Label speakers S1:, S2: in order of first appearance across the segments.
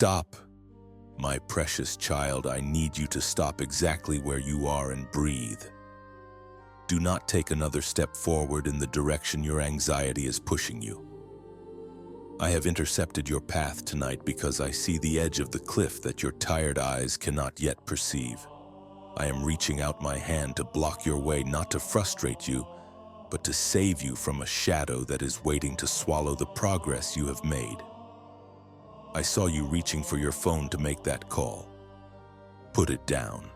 S1: Stop. My precious child, I need you to stop exactly where you are and breathe. Do not take another step forward in the direction your anxiety is pushing you. I have intercepted your path tonight because I see the edge of the cliff that your tired eyes cannot yet perceive. I am reaching out my hand to block your way, not to frustrate you, but to save you from a shadow that is waiting to swallow the progress you have made. I saw you reaching for your phone to make that call. Put it down.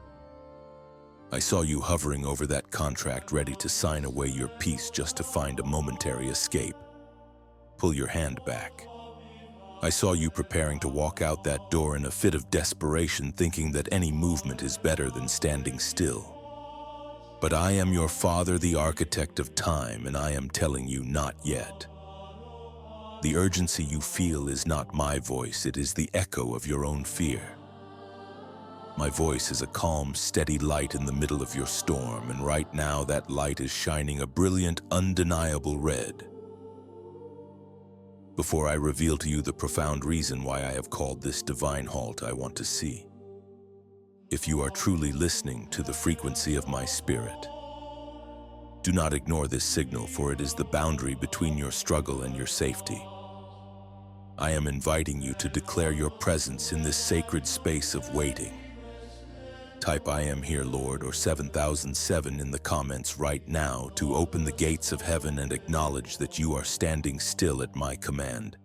S1: I saw you hovering over that contract, ready to sign away your peace just to find a momentary escape. Pull your hand back. I saw you preparing to walk out that door in a fit of desperation, thinking that any movement is better than standing still. But I am your father, the architect of time, and I am telling you, not yet. The urgency you feel is not my voice, it is the echo of your own fear. My voice is a calm, steady light in the middle of your storm, and right now that light is shining a brilliant, undeniable red. Before I reveal to you the profound reason why I have called this divine halt, I want to see if you are truly listening to the frequency of my spirit. Do not ignore this signal, for it is the boundary between your struggle and your safety. I am inviting you to declare your presence in this sacred space of waiting. Type "I am here, Lord," or 7007 in the comments right now to open the gates of heaven and acknowledge that you are standing still at my command.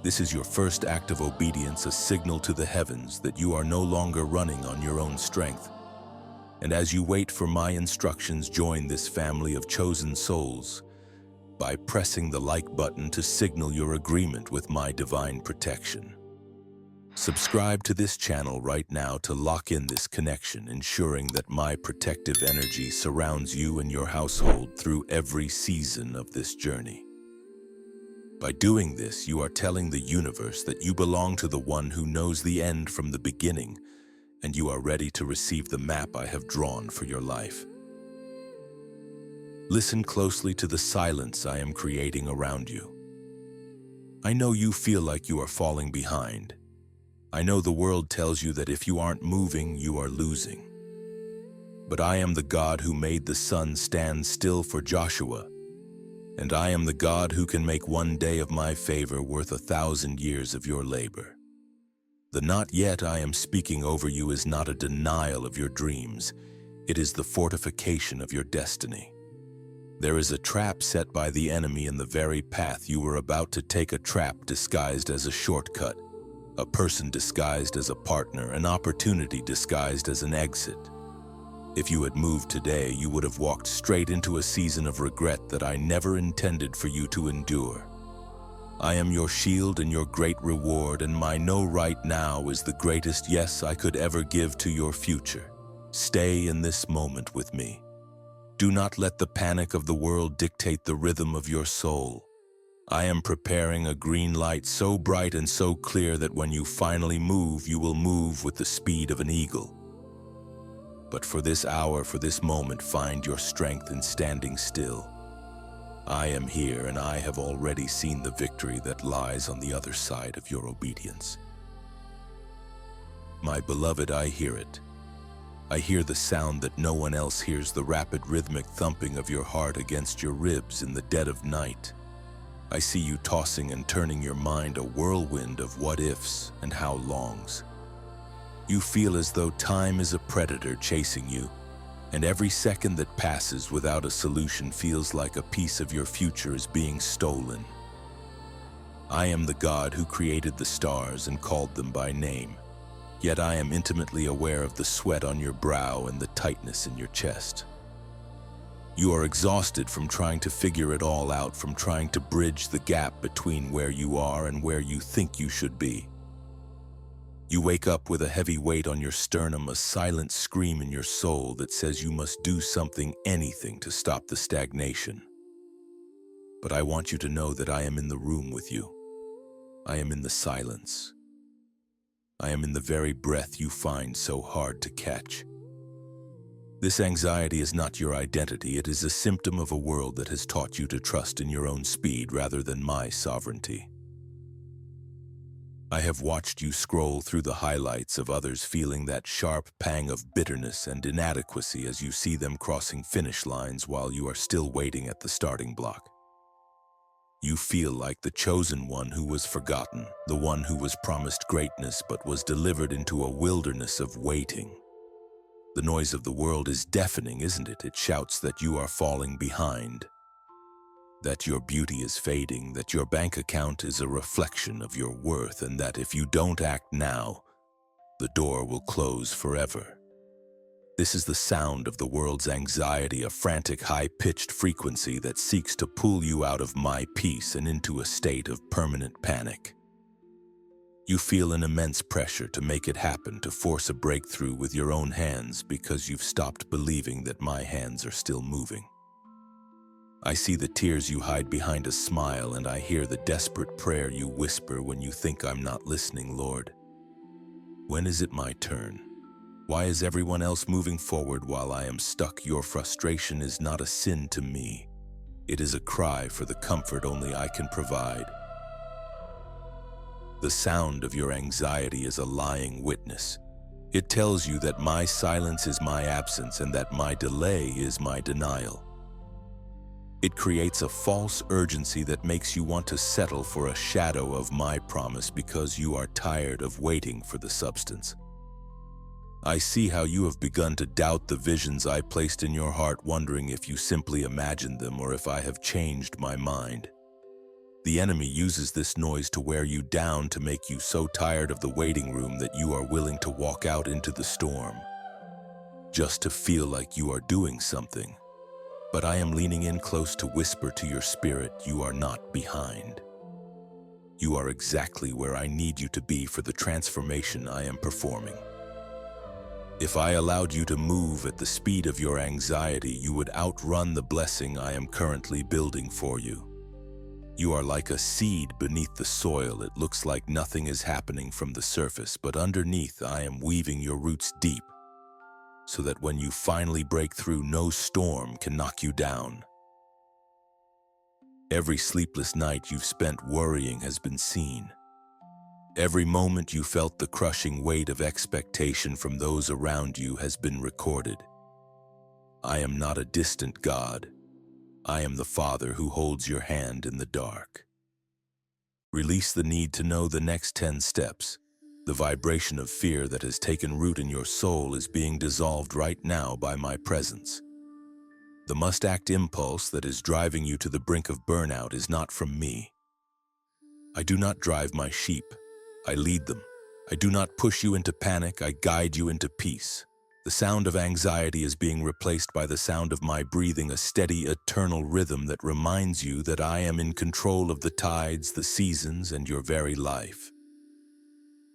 S1: This is your first act of obedience, a signal to the heavens that you are no longer running on your own strength. And as you wait for my instructions, join this family of chosen souls by pressing the like button to signal your agreement with my divine protection. Subscribe to this channel right now to lock in this connection, ensuring that my protective energy surrounds you and your household through every season of this journey. By doing this, you are telling the universe that you belong to the one who knows the end from the beginning, and you are ready to receive the map I have drawn for your life. Listen closely to the silence I am creating around you. I know you feel like you are falling behind. I know the world tells you that if you aren't moving, you are losing. But I am the God who made the sun stand still for Joshua, and I am the God who can make one day of my favor worth 1,000 years of your labor. The "not yet" I am speaking over you is not a denial of your dreams. It is the fortification of your destiny. There is a trap set by the enemy in the very path you were about to take, a trap disguised as a shortcut, a person disguised as a partner, an opportunity disguised as an exit. If you had moved today, you would have walked straight into a season of regret that I never intended for you to endure. I am your shield and your great reward, and my no right now is the greatest yes I could ever give to your future. Stay in this moment with me. Do not let the panic of the world dictate the rhythm of your soul. I am preparing a green light so bright and so clear that when you finally move, you will move with the speed of an eagle. But for this hour, for this moment, find your strength in standing still. I am here, and I have already seen the victory that lies on the other side of your obedience. My beloved, I hear it. I hear the sound that no one else hears, the rapid rhythmic thumping of your heart against your ribs in the dead of night. I see you tossing and turning your mind, a whirlwind of what-ifs and how-longs. You feel as though time is a predator chasing you, and every second that passes without a solution feels like a piece of your future is being stolen. I am the God who created the stars and called them by name, yet I am intimately aware of the sweat on your brow and the tightness in your chest. You are exhausted from trying to figure it all out, from trying to bridge the gap between where you are and where you think you should be. You wake up with a heavy weight on your sternum, a silent scream in your soul that says you must do something, anything, to stop the stagnation. But I want you to know that I am in the room with you. I am in the silence. I am in the very breath you find so hard to catch. This anxiety is not your identity. It is a symptom of a world that has taught you to trust in your own speed rather than my sovereignty. I have watched you scroll through the highlights of others, feeling that sharp pang of bitterness and inadequacy as you see them crossing finish lines while you are still waiting at the starting block. You feel like the chosen one who was forgotten, the one who was promised greatness but was delivered into a wilderness of waiting. The noise of the world is deafening, isn't it? It shouts that you are falling behind, that your beauty is fading, that your bank account is a reflection of your worth, and that if you don't act now, the door will close forever. This is the sound of the world's anxiety, a frantic, high-pitched frequency that seeks to pull you out of my peace and into a state of permanent panic. You feel an immense pressure to make it happen, to force a breakthrough with your own hands because you've stopped believing that my hands are still moving. I see the tears you hide behind a smile, and I hear the desperate prayer you whisper when you think I'm not listening. Lord, when is it my turn? Why is everyone else moving forward while I am stuck? Your frustration is not a sin to me. It is a cry for the comfort only I can provide. The sound of your anxiety is a lying witness. It tells you that my silence is my absence and that my delay is my denial. It creates a false urgency that makes you want to settle for a shadow of my promise because you are tired of waiting for the substance. I see how you have begun to doubt the visions I placed in your heart, wondering if you simply imagined them or if I have changed my mind. The enemy uses this noise to wear you down, to make you so tired of the waiting room that you are willing to walk out into the storm, just to feel like you are doing something. But I am leaning in close to whisper to your spirit, you are not behind. You are exactly where I need you to be for the transformation I am performing. If I allowed you to move at the speed of your anxiety, you would outrun the blessing I am currently building for you. You are like a seed beneath the soil. It looks like nothing is happening from the surface, but underneath I am weaving your roots deep, so that when you finally break through, no storm can knock you down. Every sleepless night you've spent worrying has been seen. Every moment you felt the crushing weight of expectation from those around you has been recorded. I am not a distant God. I am the Father who holds your hand in the dark. Release the need to know the next 10 steps. The vibration of fear that has taken root in your soul is being dissolved right now by my presence. The must-act impulse that is driving you to the brink of burnout is not from me. I do not drive my sheep. I lead them. I do not push you into panic. I guide you into peace. The sound of anxiety is being replaced by the sound of my breathing, a steady, eternal rhythm that reminds you that I am in control of the tides, the seasons, and your very life.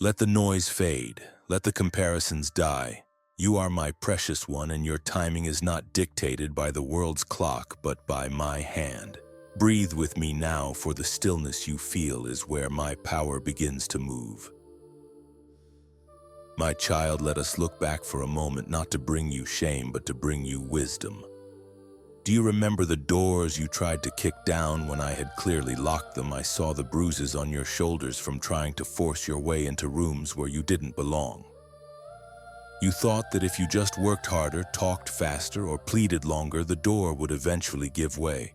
S1: Let the noise fade. Let the comparisons die. You are my precious one, and your timing is not dictated by the world's clock, but by my hand. Breathe with me now, for the stillness you feel is where my power begins to move. My child, let us look back for a moment, not to bring you shame, but to bring you wisdom. Do you remember the doors you tried to kick down when I had clearly locked them? I saw the bruises on your shoulders from trying to force your way into rooms where you didn't belong. You thought that if you just worked harder, talked faster, or pleaded longer, the door would eventually give way.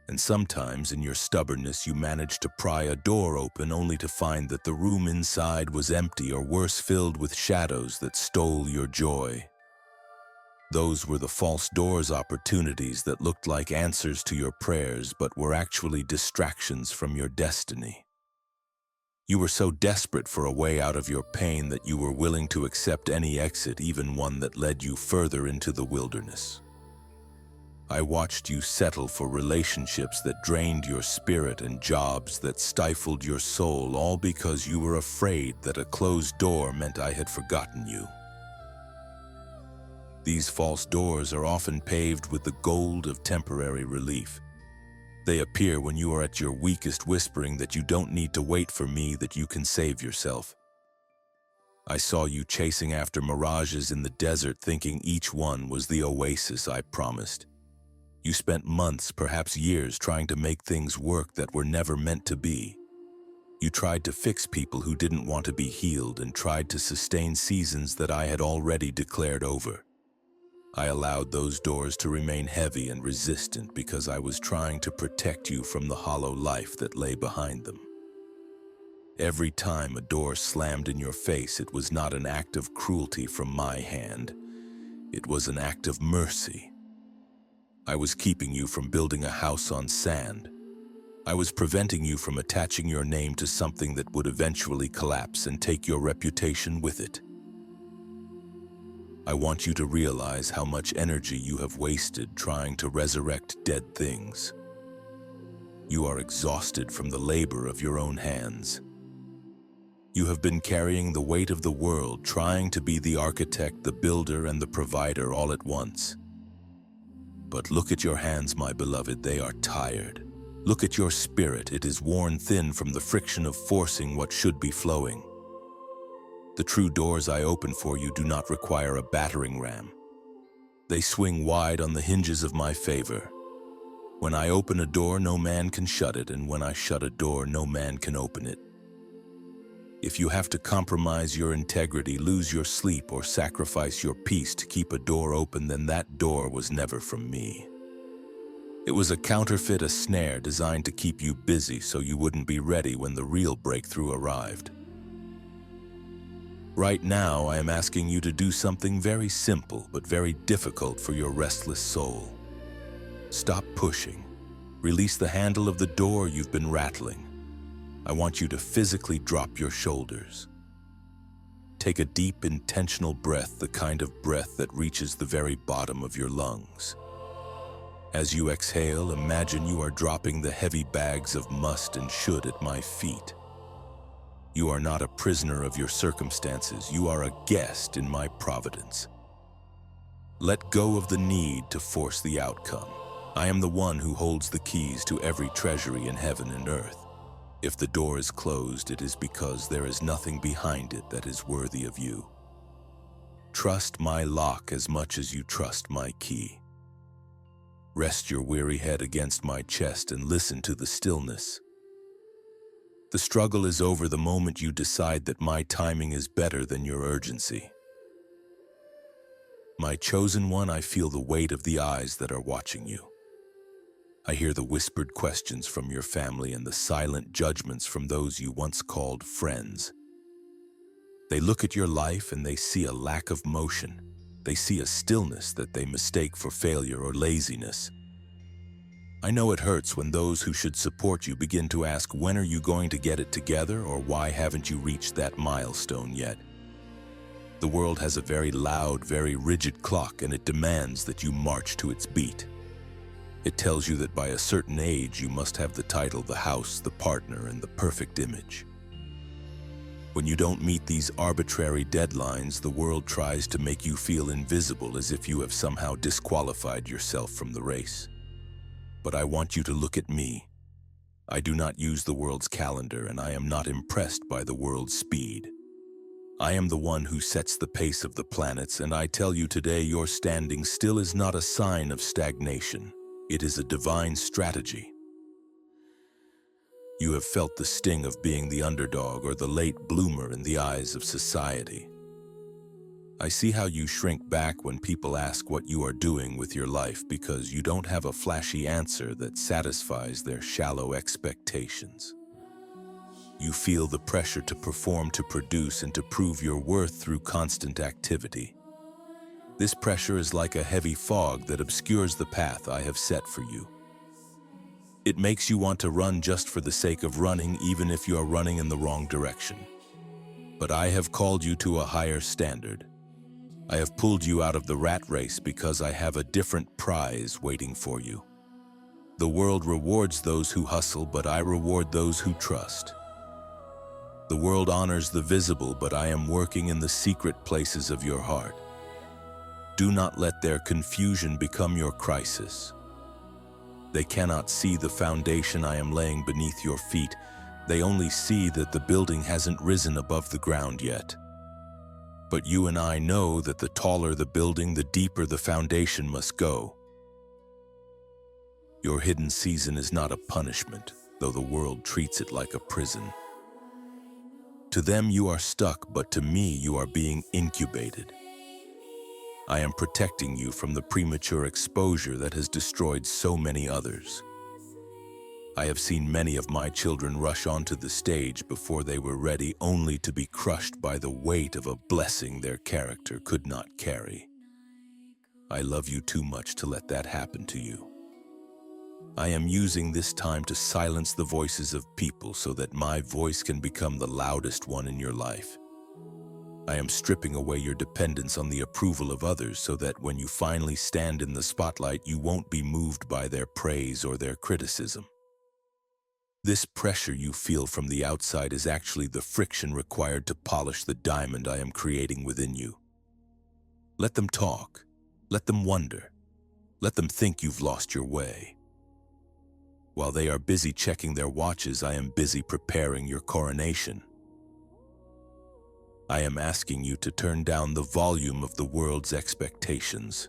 S1: And sometimes, in your stubbornness, you managed to pry a door open only to find that the room inside was empty, or worse, filled with shadows that stole your joy. Those were the false doors, opportunities that looked like answers to your prayers, but were actually distractions from your destiny. You were so desperate for a way out of your pain that you were willing to accept any exit, even one that led you further into the wilderness. I watched you settle for relationships that drained your spirit and jobs that stifled your soul, all because you were afraid that a closed door meant I had forgotten you. These false doors are often paved with the gold of temporary relief. They appear when you are at your weakest, whispering that you don't need to wait for me, that you can save yourself. I saw you chasing after mirages in the desert, thinking each one was the oasis I promised. You spent months, perhaps years, trying to make things work that were never meant to be. You tried to fix people who didn't want to be healed and tried to sustain seasons that I had already declared over. I allowed those doors to remain heavy and resistant because I was trying to protect you from the hollow life that lay behind them. Every time a door slammed in your face, it was not an act of cruelty from my hand. It was an act of mercy. I was keeping you from building a house on sand. I was preventing you from attaching your name to something that would eventually collapse and take your reputation with it. I want you to realize how much energy you have wasted trying to resurrect dead things. You are exhausted from the labor of your own hands. You have been carrying the weight of the world, trying to be the architect, the builder, and the provider all at once. But look at your hands, my beloved, they are tired. Look at your spirit, it is worn thin from the friction of forcing what should be flowing. The true doors I open for you do not require a battering ram. They swing wide on the hinges of my favor. When I open a door, no man can shut it, and when I shut a door, no man can open it. If you have to compromise your integrity, lose your sleep, or sacrifice your peace to keep a door open, then that door was never from me. It was a counterfeit, a snare designed to keep you busy so you wouldn't be ready when the real breakthrough arrived. Right now, I am asking you to do something very simple but very difficult for your restless soul. Stop pushing. Release the handle of the door you've been rattling. I want you to physically drop your shoulders. Take a deep, intentional breath, the kind of breath that reaches the very bottom of your lungs. As you exhale, imagine you are dropping the heavy bags of must and should at my feet. You are not a prisoner of your circumstances. You are a guest in my providence. Let go of the need to force the outcome. I am the one who holds the keys to every treasury in heaven and earth. If the door is closed, it is because there is nothing behind it that is worthy of you. Trust my lock as much as you trust my key. Rest your weary head against my chest and listen to the stillness. The struggle is over the moment you decide that my timing is better than your urgency. My chosen one, I feel the weight of the eyes that are watching you. I hear the whispered questions from your family and the silent judgments from those you once called friends. They look at your life and they see a lack of motion. They see a stillness that they mistake for failure or laziness. I know it hurts when those who should support you begin to ask, when are you going to get it together, or why haven't you reached that milestone yet? The world has a very loud, very rigid clock, and it demands that you march to its beat. It tells you that by a certain age you must have the title, the house, the partner, and the perfect image. When you don't meet these arbitrary deadlines, the world tries to make you feel invisible, as if you have somehow disqualified yourself from the race. But I want you to look at me. I do not use the world's calendar, and I am not impressed by the world's speed. I am the one who sets the pace of the planets, and I tell you today, your standing still is not a sign of stagnation. It is a divine strategy. You have felt the sting of being the underdog or the late bloomer in the eyes of society. I see how you shrink back when people ask what you are doing with your life because you don't have a flashy answer that satisfies their shallow expectations. You feel the pressure to perform, to produce, and to prove your worth through constant activity. This pressure is like a heavy fog that obscures the path I have set for you. It makes you want to run just for the sake of running, even if you are running in the wrong direction. But I have called you to a higher standard. I have pulled you out of the rat race because I have a different prize waiting for you. The world rewards those who hustle, but I reward those who trust. The world honors the visible, but I am working in the secret places of your heart. Do not let their confusion become your crisis. They cannot see the foundation I am laying beneath your feet. They only see that the building hasn't risen above the ground yet. But you and I know that the taller the building, the deeper the foundation must go. Your hidden season is not a punishment, though the world treats it like a prison. To them you are stuck, but to me you are being incubated. I am protecting you from the premature exposure that has destroyed so many others. I have seen many of my children rush onto the stage before they were ready, only to be crushed by the weight of a blessing their character could not carry. I love you too much to let that happen to you. I am using this time to silence the voices of people so that my voice can become the loudest one in your life. I am stripping away your dependence on the approval of others so that when you finally stand in the spotlight, you won't be moved by their praise or their criticism. This pressure you feel from the outside is actually the friction required to polish the diamond I am creating within you. Let them talk. Let them wonder. Let them think you've lost your way. While they are busy checking their watches, I am busy preparing your coronation. I am asking you to turn down the volume of the world's expectations.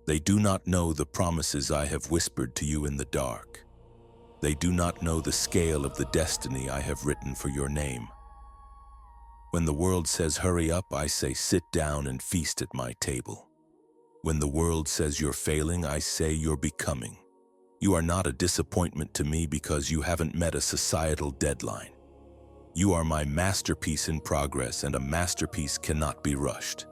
S1: They do not know the promises I have whispered to you in the dark. They do not know the scale of the destiny I have written for your name. When the world says hurry up, I say sit down and feast at my table. When the world says you're failing, I say you're becoming. You are not a disappointment to me because you haven't met a societal deadline. You are my masterpiece in progress, and a masterpiece cannot be rushed.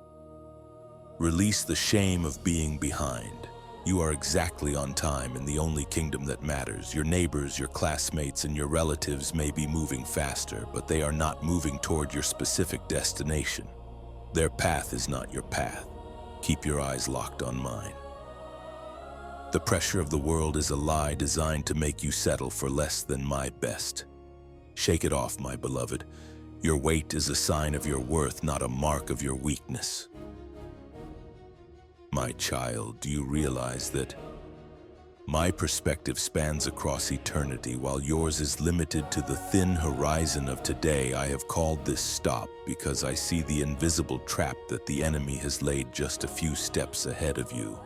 S1: Release the shame of being behind. You are exactly on time in the only kingdom that matters. Your neighbors, your classmates, and your relatives may be moving faster, but they are not moving toward your specific destination. Their path is not your path. Keep your eyes locked on mine. The pressure of the world is a lie designed to make you settle for less than my best. Shake it off, my beloved. Your weight is a sign of your worth, not a mark of your weakness. My child, do you realize that my perspective spans across eternity while yours is limited to the thin horizon of today? I have called this stop because I see the invisible trap that the enemy has laid just a few steps ahead of you.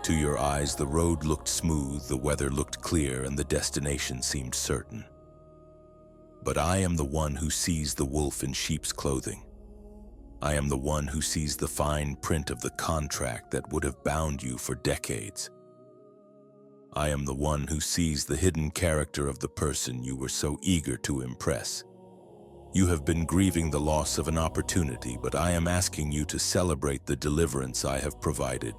S1: To your eyes, the road looked smooth, the weather looked clear, and the destination seemed certain. But I am the one who sees the wolf in sheep's clothing. I am the one who sees the fine print of the contract that would have bound you for decades. I am the one who sees the hidden character of the person you were so eager to impress. You have been grieving the loss of an opportunity, but I am asking you to celebrate the deliverance I have provided.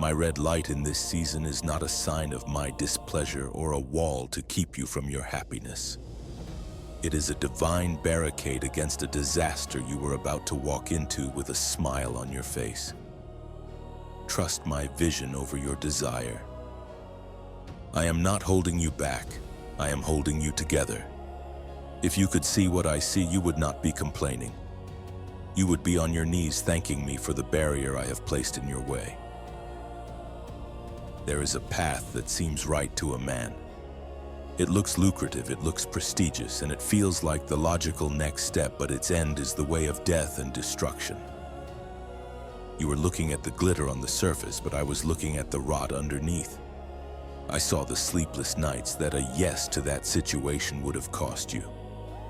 S1: My red light in this season is not a sign of my displeasure or a wall to keep you from your happiness. It is a divine barricade against a disaster you were about to walk into with a smile on your face. Trust my vision over your desire. I am not holding you back. I am holding you together. If you could see what I see, you would not be complaining. You would be on your knees thanking me for the barrier I have placed in your way. There is a path that seems right to a man. It looks lucrative, it looks prestigious, and it feels like the logical next step, but its end is the way of death and destruction. You were looking at the glitter on the surface, but I was looking at the rot underneath. I saw the sleepless nights that a yes to that situation would have cost you.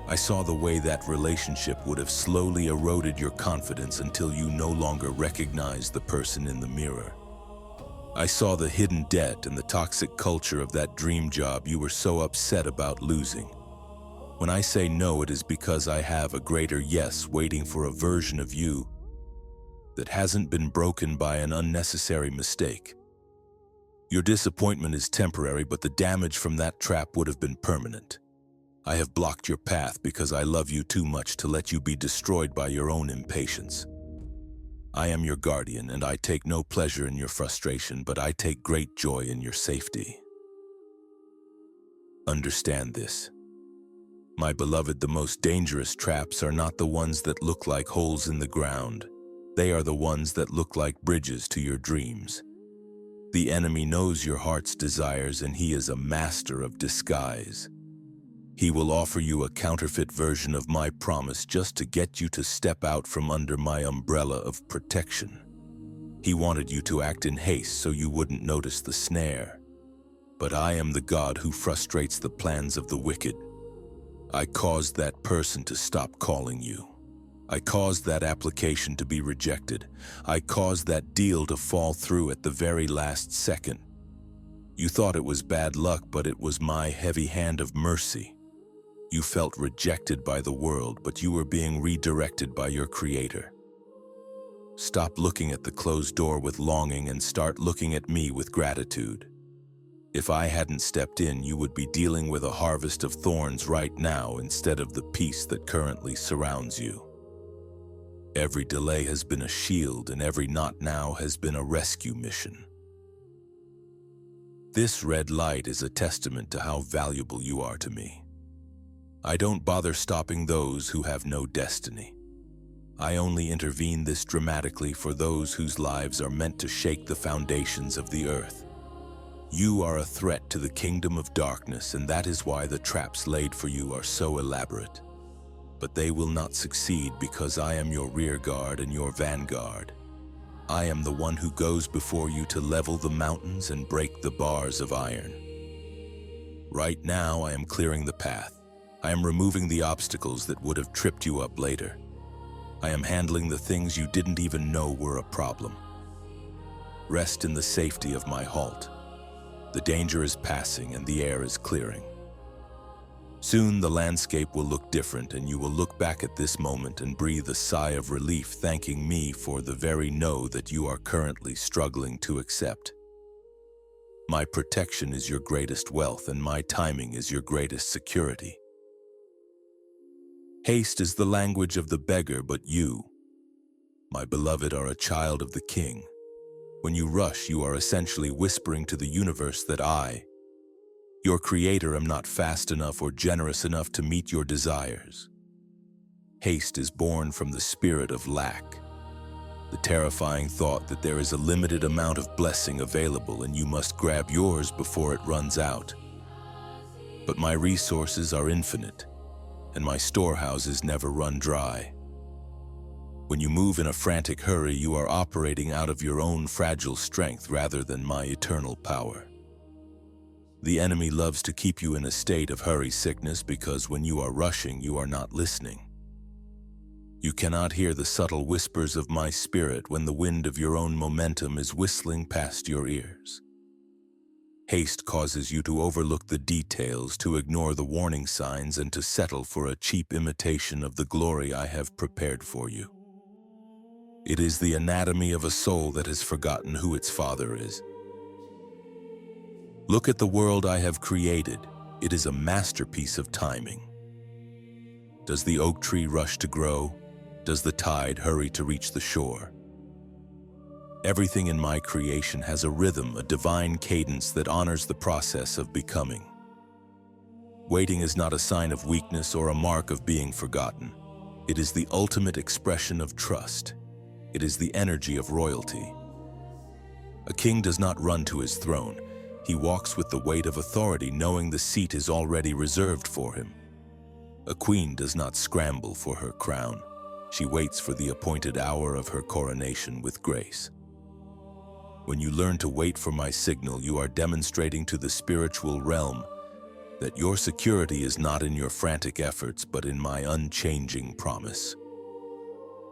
S1: I saw the way that relationship would have slowly eroded your confidence until you no longer recognized the person in the mirror. I saw the hidden debt and the toxic culture of that dream job you were so upset about losing. When I say no, it is because I have a greater yes waiting for a version of you that hasn't been broken by an unnecessary mistake. Your disappointment is temporary, but the damage from that trap would have been permanent. I have blocked your path because I love you too much to let you be destroyed by your own impatience. I am your guardian, and I take no pleasure in your frustration, but I take great joy in your safety. Understand this. My beloved, the most dangerous traps are not the ones that look like holes in the ground. They are the ones that look like bridges to your dreams. The enemy knows your heart's desires, and he is a master of disguise. He will offer you a counterfeit version of my promise just to get you to step out from under my umbrella of protection. He wanted you to act in haste so you wouldn't notice the snare. But I am the God who frustrates the plans of the wicked. I caused that person to stop calling you. I caused that application to be rejected. I caused that deal to fall through at the very last second. You thought it was bad luck, but it was my heavy hand of mercy. You felt rejected by the world, but you were being redirected by your Creator. Stop looking at the closed door with longing and start looking at me with gratitude. If I hadn't stepped in, you would be dealing with a harvest of thorns right now instead of the peace that currently surrounds you. Every delay has been a shield, and every not now has been a rescue mission. This red light is a testament to how valuable you are to me. I don't bother stopping those who have no destiny. I only intervene this dramatically for those whose lives are meant to shake the foundations of the earth. You are a threat to the kingdom of darkness, and that is why the traps laid for you are so elaborate. But they will not succeed because I am your rear guard and your vanguard. I am the one who goes before you to level the mountains and break the bars of iron. Right now, I am clearing the path. I am removing the obstacles that would have tripped you up later. I am handling the things you didn't even know were a problem. Rest in the safety of my halt. The danger is passing and the air is clearing. Soon the landscape will look different, and you will look back at this moment and breathe a sigh of relief, thanking me for the very no that you are currently struggling to accept. My protection is your greatest wealth, and my timing is your greatest security. Haste is the language of the beggar, but you, my beloved, are a child of the King. When you rush, you are essentially whispering to the universe that I, your Creator, am not fast enough or generous enough to meet your desires. Haste is born from the spirit of lack, the terrifying thought that there is a limited amount of blessing available and you must grab yours before it runs out. But my resources are infinite, and my storehouses never run dry. When you move in a frantic hurry, you are operating out of your own fragile strength rather than my eternal power. The enemy loves to keep you in a state of hurry sickness because when you are rushing, you are not listening. You cannot hear the subtle whispers of my spirit when the wind of your own momentum is whistling past your ears. Haste causes you to overlook the details, to ignore the warning signs, and to settle for a cheap imitation of the glory I have prepared for you. It is the anatomy of a soul that has forgotten who its father is. Look at the world I have created. It is a masterpiece of timing. Does the oak tree rush to grow? Does the tide hurry to reach the shore? Everything in my creation has a rhythm, a divine cadence that honors the process of becoming. Waiting is not a sign of weakness or a mark of being forgotten. It is the ultimate expression of trust. It is the energy of royalty. A king does not run to his throne. He walks with the weight of authority, knowing the seat is already reserved for him. A queen does not scramble for her crown. She waits for the appointed hour of her coronation with grace. When you learn to wait for my signal, you are demonstrating to the spiritual realm that your security is not in your frantic efforts, but in my unchanging promise.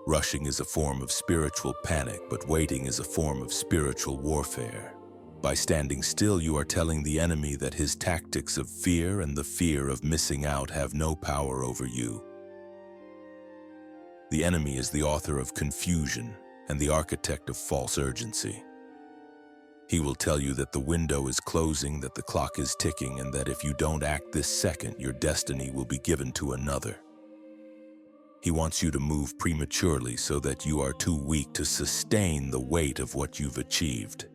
S1: Rushing is a form of spiritual panic, but waiting is a form of spiritual warfare. By standing still, you are telling the enemy that his tactics of fear and the fear of missing out have no power over you. The enemy is the author of confusion and the architect of false urgency. He will tell you that the window is closing, that the clock is ticking, and that if you don't act this second, your destiny will be given to another. He wants you to move prematurely so that you are too weak to sustain the weight of what you've achieved.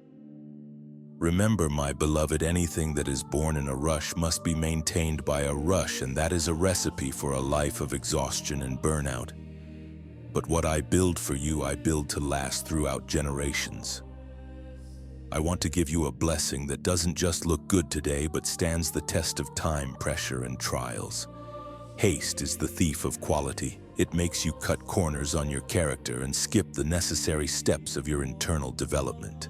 S1: Remember, my beloved, anything that is born in a rush must be maintained by a rush, and that is a recipe for a life of exhaustion and burnout. But what I build for you, I build to last throughout generations. I want to give you a blessing that doesn't just look good today, but stands the test of time, pressure, and trials. Haste is the thief of quality. It makes you cut corners on your character and skip the necessary steps of your internal development.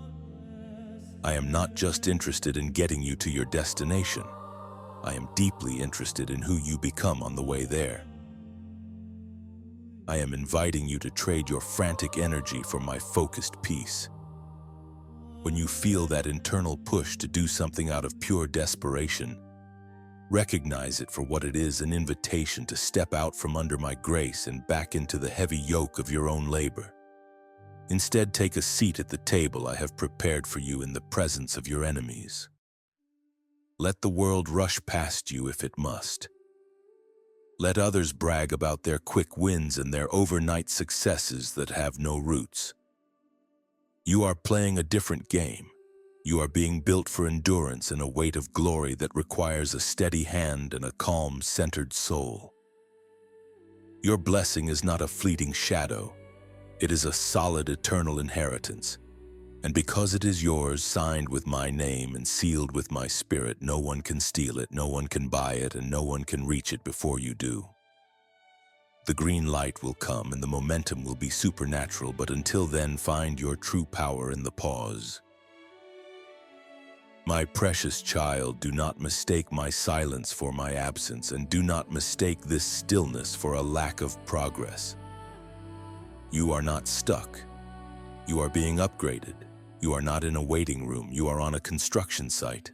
S1: I am not just interested in getting you to your destination. I am deeply interested in who you become on the way there. I am inviting you to trade your frantic energy for my focused peace. When you feel that internal push to do something out of pure desperation, recognize it for what it is, an invitation to step out from under my grace and back into the heavy yoke of your own labor. Instead, take a seat at the table I have prepared for you in the presence of your enemies. Let the world rush past you if it must. Let others brag about their quick wins and their overnight successes that have no roots. You are playing a different game. You are being built for endurance and a weight of glory that requires a steady hand and a calm, centered soul. Your blessing is not a fleeting shadow. It is a solid, eternal inheritance. And because it is yours, signed with my name and sealed with my spirit, no one can steal it, no one can buy it, and no one can reach it before you do. The green light will come and the momentum will be supernatural, but until then, find your true power in the pause. My precious child, do not mistake my silence for my absence, and do not mistake this stillness for a lack of progress. You are not stuck. You are being upgraded. You are not in a waiting room. You are on a construction site.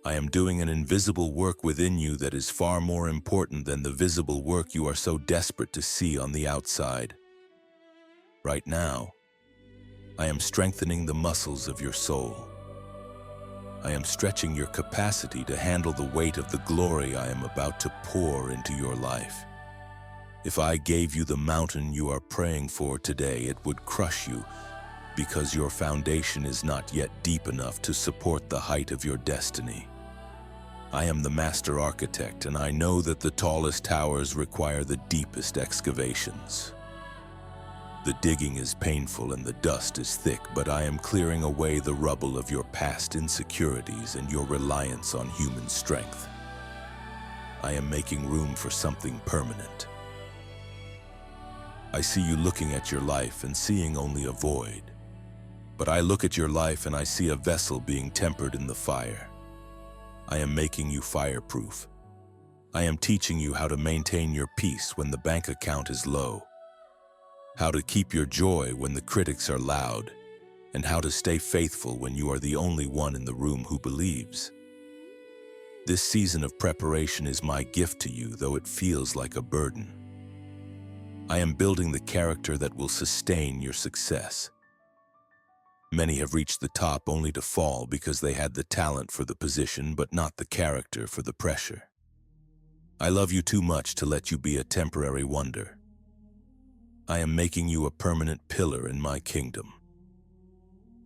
S1: I am doing an invisible work within you that is far more important than the visible work you are so desperate to see on the outside. Right now, I am strengthening the muscles of your soul. I am stretching your capacity to handle the weight of the glory I am about to pour into your life. If I gave you the mountain you are praying for today, it would crush you, because your foundation is not yet deep enough to support the height of your destiny. I am the master architect, and I know that the tallest towers require the deepest excavations. The digging is painful and the dust is thick, but I am clearing away the rubble of your past insecurities and your reliance on human strength. I am making room for something permanent. I see you looking at your life and seeing only a void. But I look at your life and I see a vessel being tempered in the fire. I am making you fireproof. I am teaching you how to maintain your peace when the bank account is low, how to keep your joy when the critics are loud, and how to stay faithful when you are the only one in the room who believes. This season of preparation is my gift to you, though it feels like a burden. I am building the character that will sustain your success. Many have reached the top only to fall because they had the talent for the position but not the character for the pressure. I love you too much to let you be a temporary wonder. I am making you a permanent pillar in my kingdom.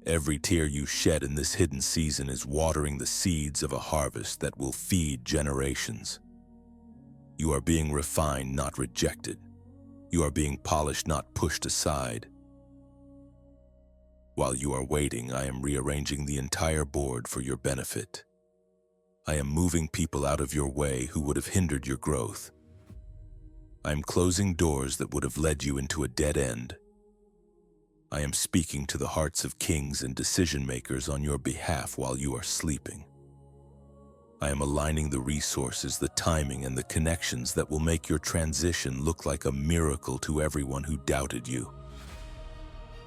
S1: Every tear you shed in this hidden season is watering the seeds of a harvest that will feed generations. You are being refined, not rejected. You are being polished, not pushed aside. While you are waiting, I am rearranging the entire board for your benefit. I am moving people out of your way who would have hindered your growth. I am closing doors that would have led you into a dead end. I am speaking to the hearts of kings and decision makers on your behalf while you are sleeping. I am aligning the resources, the timing, and the connections that will make your transition look like a miracle to everyone who doubted you.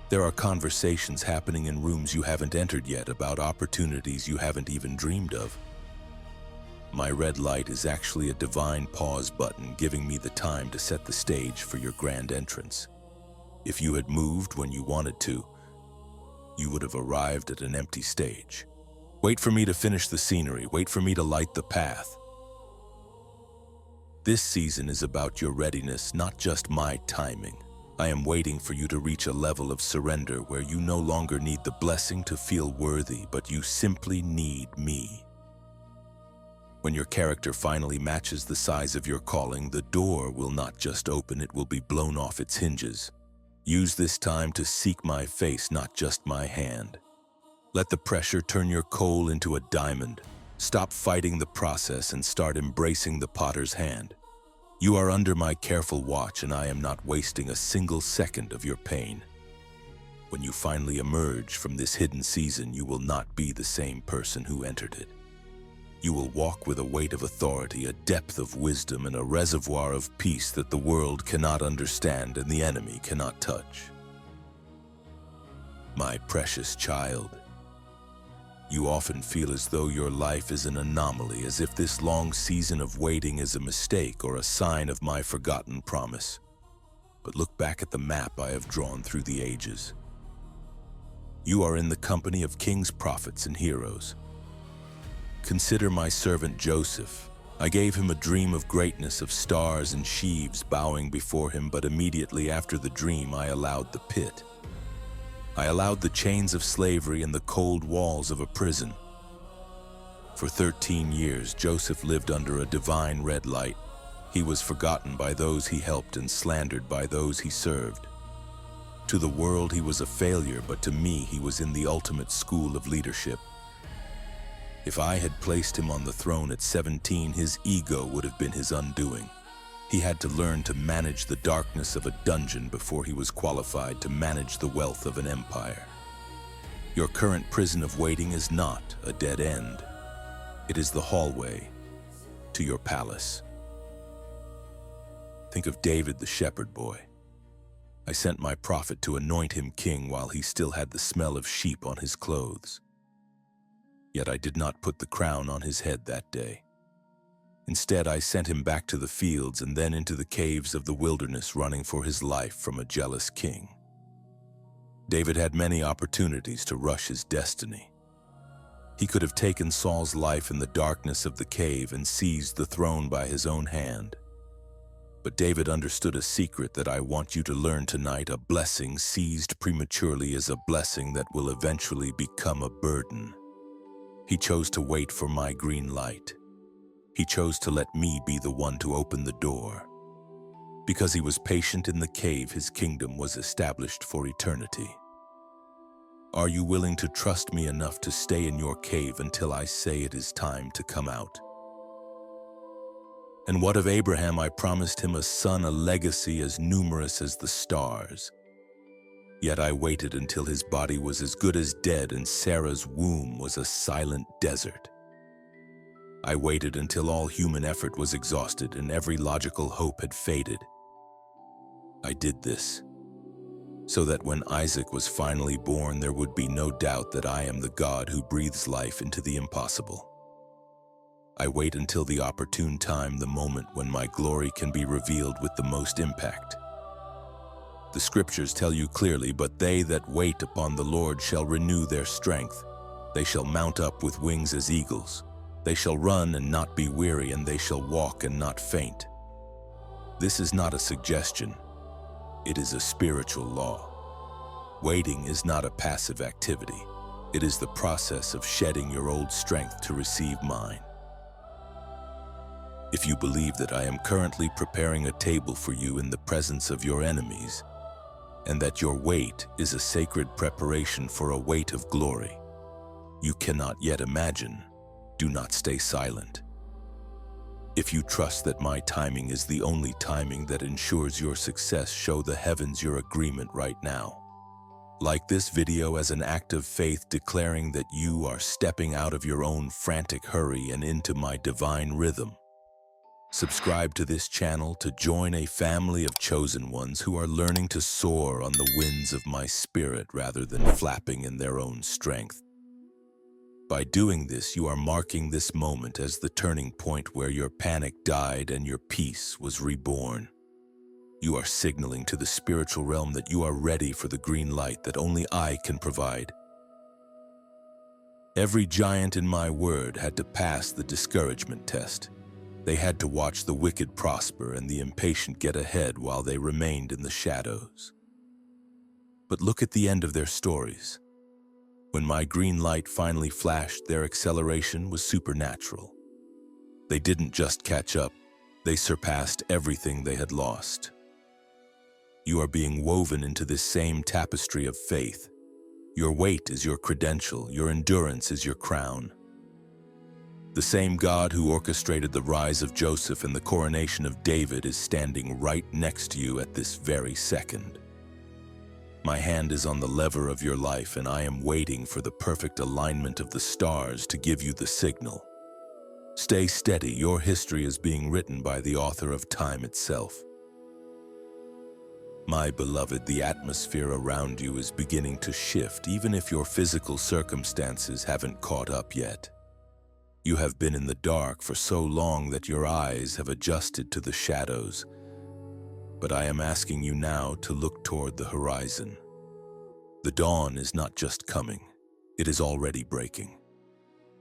S1: There are conversations happening in rooms you haven't entered yet about opportunities you haven't even dreamed of. My red light is actually a divine pause button, giving me the time to set the stage for your grand entrance. If you had moved when you wanted to, you would have arrived at an empty stage. Wait for me to finish the scenery. Wait for me to light the path. This season is about your readiness, not just my timing. I am waiting for you to reach a level of surrender where you no longer need the blessing to feel worthy, but you simply need me. When your character finally matches the size of your calling, the door will not just open, it will be blown off its hinges. Use this time to seek my face, not just my hand. Let the pressure turn your coal into a diamond. Stop fighting the process and start embracing the potter's hand. You are under my careful watch, and I am not wasting a single second of your pain. When you finally emerge from this hidden season, you will not be the same person who entered it. You will walk with a weight of authority, a depth of wisdom, and a reservoir of peace that the world cannot understand and the enemy cannot touch. My precious child, you often feel as though your life is an anomaly, as if this long season of waiting is a mistake or a sign of my forgotten promise. But look back at the map I have drawn through the ages. You are in the company of kings, prophets, and heroes. Consider my servant Joseph. I gave him a dream of greatness, of stars and sheaves bowing before him, but immediately after the dream I allowed the pit. I allowed the chains of slavery and the cold walls of a prison. For 13 years, Joseph lived under a divine red light. He was forgotten by those he helped and slandered by those he served. To the world, he was a failure, but to me, he was in the ultimate school of leadership. If I had placed him on the throne at 17, his ego would have been his undoing. He had to learn to manage the darkness of a dungeon before he was qualified to manage the wealth of an empire. Your current prison of waiting is not a dead end. It is the hallway to your palace. Think of David, the shepherd boy. I sent my prophet to anoint him king while he still had the smell of sheep on his clothes. Yet I did not put the crown on his head that day. Instead, I sent him back to the fields and then into the caves of the wilderness, running for his life from a jealous king. David had many opportunities to rush his destiny. He could have taken Saul's life in the darkness of the cave and seized the throne by his own hand. But David understood a secret that I want you to learn tonight. A blessing seized prematurely is a blessing that will eventually become a burden. He chose to wait for my green light. He chose to let me be the one to open the door. Because he was patient in the cave, his kingdom was established for eternity. Are you willing to trust me enough to stay in your cave until I say it is time to come out? And what of Abraham? I promised him a son, a legacy as numerous as the stars. Yet I waited until his body was as good as dead and Sarah's womb was a silent desert. I waited until all human effort was exhausted and every logical hope had faded. I did this so that when Isaac was finally born, there would be no doubt that I am the God who breathes life into the impossible. I wait until the opportune time, the moment when my glory can be revealed with the most impact. The scriptures tell you clearly, but they that wait upon the Lord shall renew their strength. They shall mount up with wings as eagles. They shall run and not be weary, and they shall walk and not faint. This is not a suggestion. It is a spiritual law. Waiting is not a passive activity. It is the process of shedding your old strength to receive mine. If you believe that I am currently preparing a table for you in the presence of your enemies, and that your wait is a sacred preparation for a weight of glory you cannot yet imagine, do not stay silent. If you trust that my timing is the only timing that ensures your success, show the heavens your agreement right now. Like this video as an act of faith, declaring that you are stepping out of your own frantic hurry and into my divine rhythm. Subscribe to this channel to join a family of chosen ones who are learning to soar on the winds of my spirit rather than flapping in their own strength. By doing this, you are marking this moment as the turning point where your panic died and your peace was reborn. You are signaling to the spiritual realm that you are ready for the green light that only I can provide. Every giant in my word had to pass the discouragement test. They had to watch the wicked prosper and the impatient get ahead while they remained in the shadows. But look at the end of their stories. When my green light finally flashed, their acceleration was supernatural. They didn't just catch up, they surpassed everything they had lost. You are being woven into this same tapestry of faith. Your weight is your credential, your endurance is your crown. The same God who orchestrated the rise of Joseph and the coronation of David is standing right next to you at this very second. My hand is on the lever of your life, and I am waiting for the perfect alignment of the stars to give you the signal. Stay steady, your history is being written by the author of time itself. My beloved, the atmosphere around you is beginning to shift, even if your physical circumstances haven't caught up yet. You have been in the dark for so long that your eyes have adjusted to the shadows, but I am asking you now to look toward the horizon. The dawn is not just coming, it is already breaking.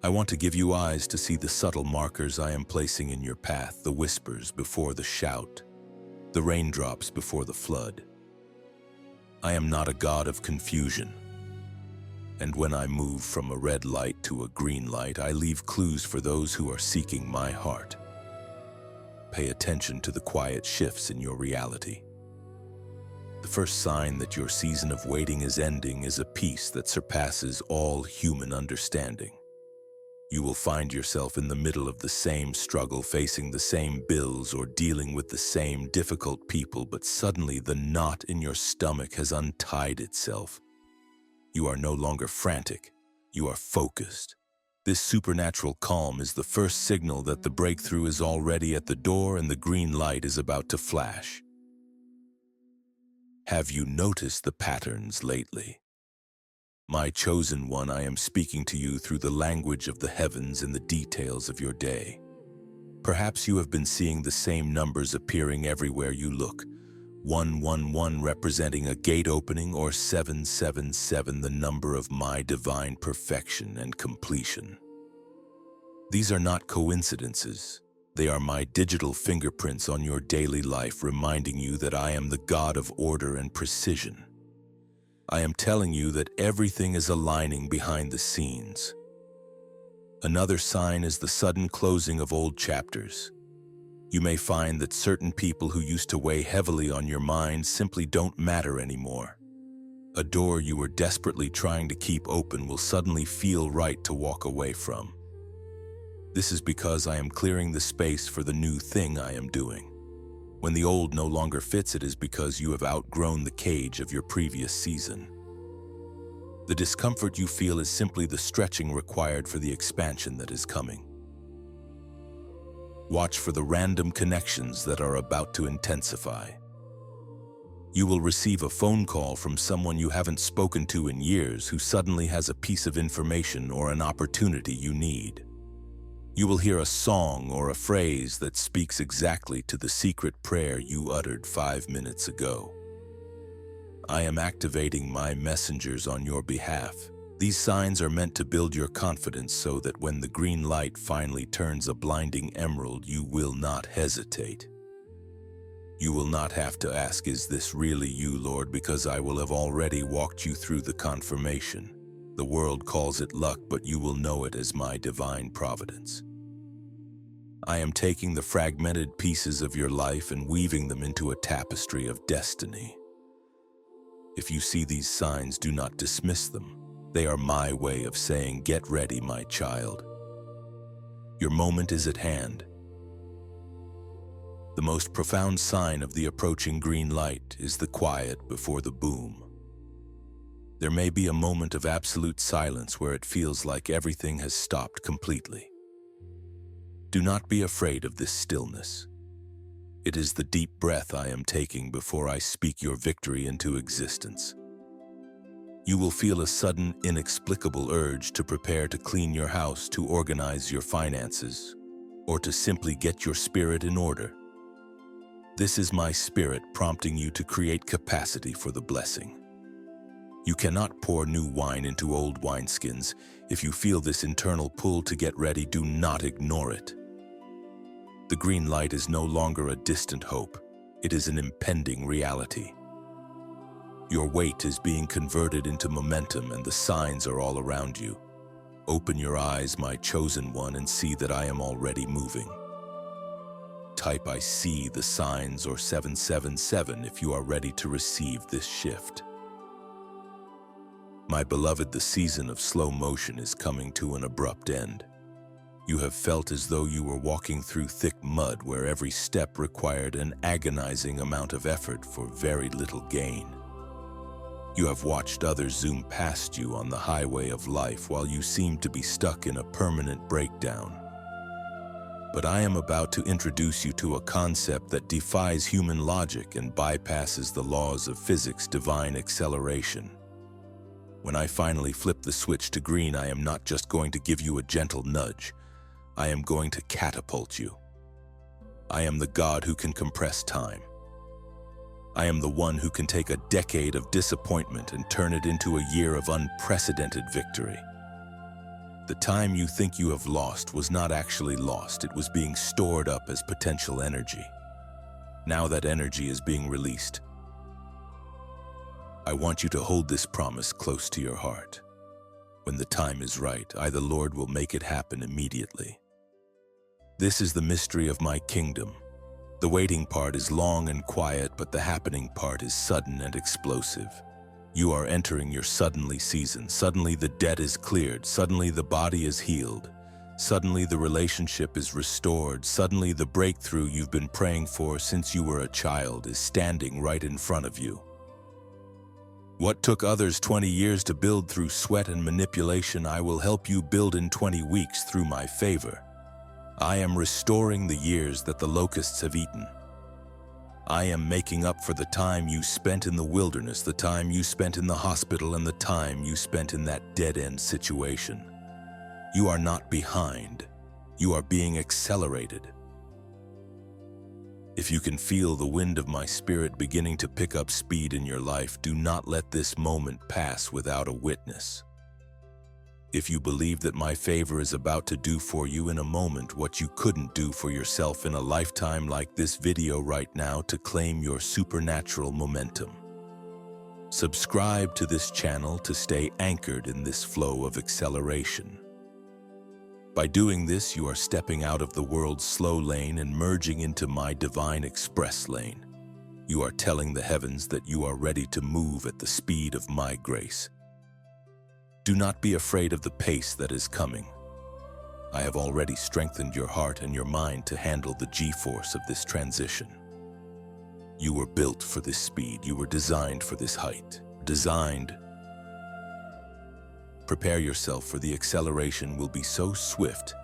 S1: I want to give you eyes to see the subtle markers I am placing in your path, the whispers before the shout, the raindrops before the flood. I am not a god of confusion, and when I move from a red light to a green light, I leave clues for those who are seeking my heart. Pay attention to the quiet shifts in your reality. The first sign that your season of waiting is ending is a peace that surpasses all human understanding. You will find yourself in the middle of the same struggle, facing the same bills or dealing with the same difficult people, but suddenly the knot in your stomach has untied itself. You are no longer frantic, you are focused. This supernatural calm is the first signal that the breakthrough is already at the door and the green light is about to flash. Have you noticed the patterns lately? My chosen one, I am speaking to you through the language of the heavens and the details of your day. Perhaps you have been seeing the same numbers appearing everywhere you look. 111 representing a gate opening, or 777 the number of my divine perfection and completion. These are not coincidences. They are my digital fingerprints on your daily life, reminding you that I am the God of order and precision. I am telling you that everything is aligning behind the scenes. Another sign is the sudden closing of old chapters. You may find that certain people who used to weigh heavily on your mind simply don't matter anymore. A door you were desperately trying to keep open will suddenly feel right to walk away from. This is because I am clearing the space for the new thing I am doing. When the old no longer fits, it is because you have outgrown the cage of your previous season. The discomfort you feel is simply the stretching required for the expansion that is coming. Watch for the random connections that are about to intensify. You will receive a phone call from someone you haven't spoken to in years who suddenly has a piece of information or an opportunity you need. You will hear a song or a phrase that speaks exactly to the secret prayer you uttered 5 minutes ago. I am activating my messengers on your behalf. These signs are meant to build your confidence so that when the green light finally turns a blinding emerald, you will not hesitate. You will not have to ask, "Is this really you, Lord?" because I will have already walked you through the confirmation. The world calls it luck, but you will know it as my divine providence. I am taking the fragmented pieces of your life and weaving them into a tapestry of destiny. If you see these signs, do not dismiss them. They are my way of saying, "Get ready, my child. Your moment is at hand." The most profound sign of the approaching green light is the quiet before the boom. There may be a moment of absolute silence where it feels like everything has stopped completely. Do not be afraid of this stillness. It is the deep breath I am taking before I speak your victory into existence. You will feel a sudden, inexplicable urge to prepare to clean your house, to organize your finances, or to simply get your spirit in order. This is my spirit prompting you to create capacity for the blessing. You cannot pour new wine into old wineskins. If you feel this internal pull to get ready, do not ignore it. The green light is no longer a distant hope. It is an impending reality. Your wait is being converted into momentum, and the signs are all around you. Open your eyes, my chosen one, and see that I am already moving. Type "I see" the signs or 777 if you are ready to receive this shift. My beloved, the season of slow motion is coming to an abrupt end. You have felt as though you were walking through thick mud where every step required an agonizing amount of effort for very little gain. You have watched others zoom past you on the highway of life while you seem to be stuck in a permanent breakdown. But I am about to introduce you to a concept that defies human logic and bypasses the laws of physics: divine acceleration. When I finally flip the switch to green, I am not just going to give you a gentle nudge. I am going to catapult you. I am the God who can compress time. I am the one who can take a decade of disappointment and turn it into a year of unprecedented victory. The time you think you have lost was not actually lost. It was being stored up as potential energy. Now that energy is being released. I want you to hold this promise close to your heart. When the time is right, I, the Lord, will make it happen immediately. This is the mystery of my kingdom. The waiting part is long and quiet, but the happening part is sudden and explosive. You are entering your suddenly season. Suddenly the debt is cleared. Suddenly the body is healed. Suddenly the relationship is restored. Suddenly the breakthrough you've been praying for since you were a child is standing right in front of you. What took others 20 years to build through sweat and manipulation, I will help you build in 20 weeks through my favor. I am restoring the years that the locusts have eaten. I am making up for the time you spent in the wilderness, the time you spent in the hospital, and the time you spent in that dead-end situation. You are not behind. You are being accelerated. If you can feel the wind of my spirit beginning to pick up speed in your life, do not let this moment pass without a witness. If you believe that my favor is about to do for you in a moment what you couldn't do for yourself in a lifetime, like this video right now to claim your supernatural momentum. Subscribe to this channel to stay anchored in this flow of acceleration. By doing this, you are stepping out of the world's slow lane and merging into my divine express lane. You are telling the heavens that you are ready to move at the speed of my grace. Do not be afraid of the pace that is coming. I have already strengthened your heart and your mind to handle the G-force of this transition. You were built for this speed. You were designed for this height. Prepare yourself, for the acceleration will be so swift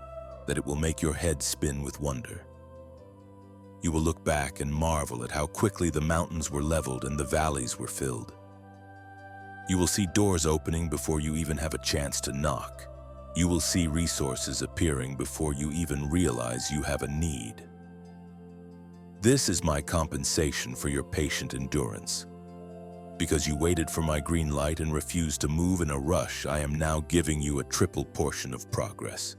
S1: that it will make your head spin with wonder. You will look back and marvel at how quickly the mountains were leveled and the valleys were filled. You will see doors opening before you even have a chance to knock. You will see resources appearing before you even realize you have a need. This is my compensation for your patient endurance. Because you waited for my green light and refused to move in a rush, I am now giving you a triple portion of progress.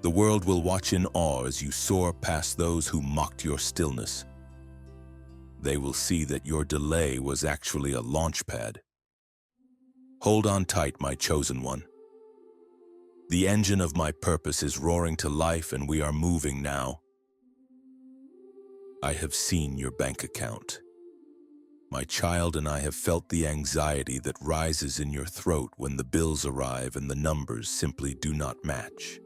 S1: The world will watch in awe as you soar past those who mocked your stillness. They will see that your delay was actually a launch pad. Hold on tight, my chosen one. The engine of my purpose is roaring to life, and we are moving now. I have seen your bank account. My child, and I have felt the anxiety that rises in your throat when the bills arrive and the numbers simply do not match.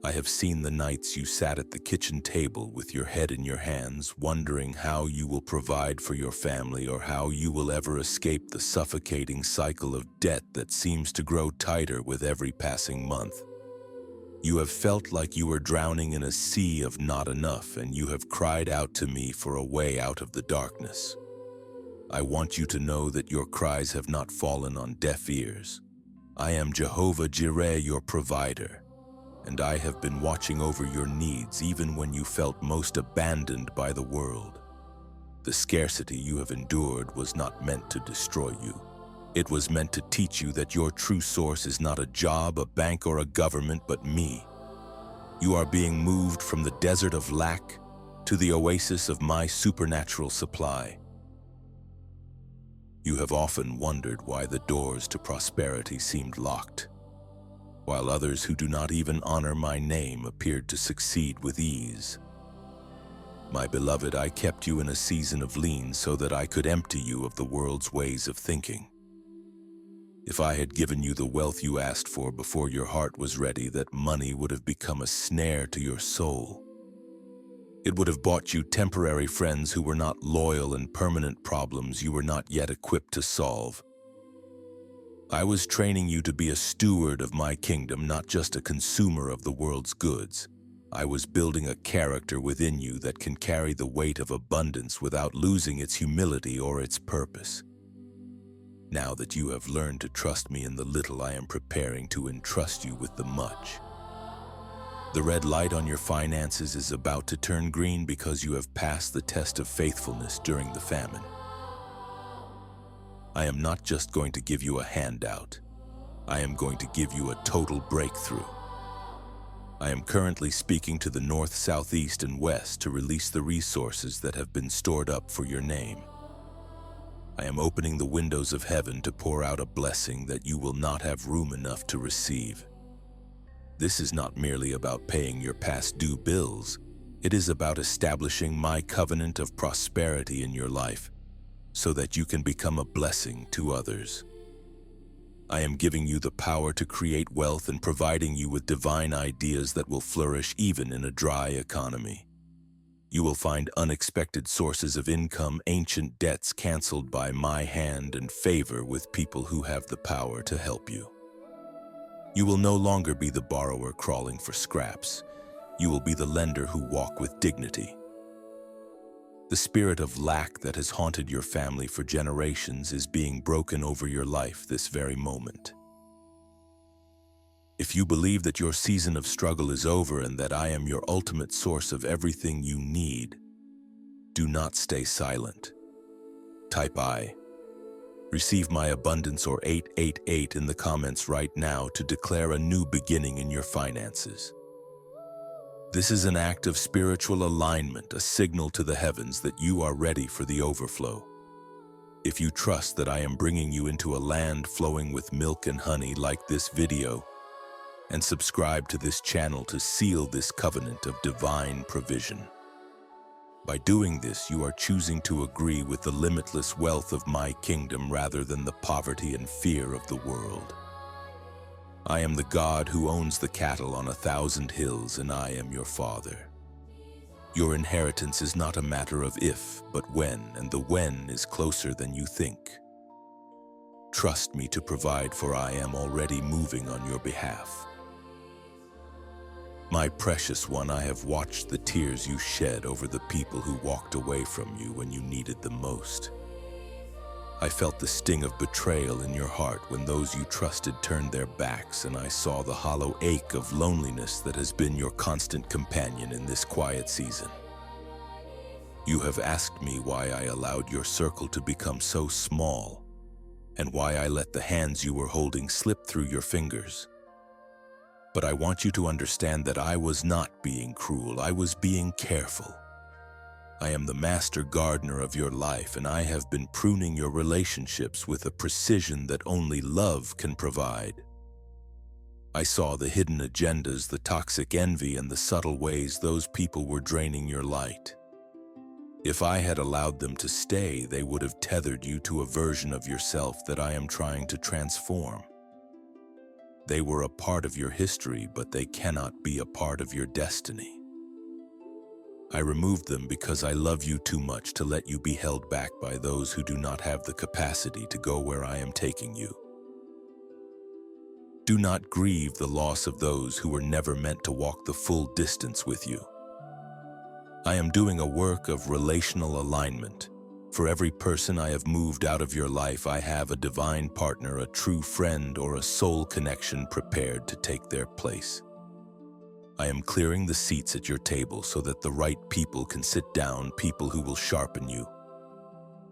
S1: I have seen the nights you sat at the kitchen table with your head in your hands, wondering how you will provide for your family or how you will ever escape the suffocating cycle of debt that seems to grow tighter with every passing month. You have felt like you were drowning in a sea of not enough, and you have cried out to me for a way out of the darkness. I want you to know that your cries have not fallen on deaf ears. I am Jehovah Jireh, your provider. And I have been watching over your needs even when you felt most abandoned by the world. The scarcity you have endured was not meant to destroy you. It was meant to teach you that your true source is not a job, a bank, or a government, but me. You are being moved from the desert of lack to the oasis of my supernatural supply. You have often wondered why the doors to prosperity seemed locked, while others who do not even honor my name appeared to succeed with ease. My beloved, I kept you in a season of lean so that I could empty you of the world's ways of thinking. If I had given you the wealth you asked for before your heart was ready, that money would have become a snare to your soul. It would have bought you temporary friends who were not loyal and permanent problems you were not yet equipped to solve. I was training you to be a steward of my kingdom, not just a consumer of the world's goods. I was building a character within you that can carry the weight of abundance without losing its humility or its purpose. Now that you have learned to trust me in the little, I am preparing to entrust you with the much. The red light on your finances is about to turn green because you have passed the test of faithfulness during the famine. I am not just going to give you a handout. I am going to give you a total breakthrough. I am currently speaking to the north, south, east, and west to release the resources that have been stored up for your name. I am opening the windows of heaven to pour out a blessing that you will not have room enough to receive. This is not merely about paying your past due bills. It is about establishing my covenant of prosperity in your life so that you can become a blessing to others. I am giving you the power to create wealth and providing you with divine ideas that will flourish even in a dry economy. You will find unexpected sources of income, ancient debts canceled by my hand, and favor with people who have the power to help you. You will no longer be the borrower crawling for scraps. You will be the lender who walk with dignity. The spirit of lack that has haunted your family for generations is being broken over your life this very moment. If you believe that your season of struggle is over and that I am your ultimate source of everything you need, do not stay silent. Type I. Receive my abundance or 888 in the comments right now to declare a new beginning in your finances. This is an act of spiritual alignment, a signal to the heavens that you are ready for the overflow. If you trust that I am bringing you into a land flowing with milk and honey like this video, and subscribe to this channel to seal this covenant of divine provision. By doing this, you are choosing to agree with the limitless wealth of my kingdom rather than the poverty and fear of the world. I am the God who owns the cattle on 1,000 hills, and I am your Father. Your inheritance is not a matter of if, but when, and the when is closer than you think. Trust me to provide, for I am already moving on your behalf. My precious one, I have watched the tears you shed over the people who walked away from you when you needed them most. I felt the sting of betrayal in your heart when those you trusted turned their backs, and I saw the hollow ache of loneliness that has been your constant companion in this quiet season. You have asked me why I allowed your circle to become so small, and why I let the hands you were holding slip through your fingers. But I want you to understand that I was not being cruel, I was being careful. I am the master gardener of your life, and I have been pruning your relationships with a precision that only love can provide. I saw the hidden agendas, the toxic envy, and the subtle ways those people were draining your light. If I had allowed them to stay, they would have tethered you to a version of yourself that I am trying to transform. They were a part of your history, but they cannot be a part of your destiny. I removed them because I love you too much to let you be held back by those who do not have the capacity to go where I am taking you. Do not grieve the loss of those who were never meant to walk the full distance with you. I am doing a work of relational alignment. For every person I have moved out of your life, I have a divine partner, a true friend, or a soul connection prepared to take their place. I am clearing the seats at your table so that the right people can sit down, people who will sharpen you,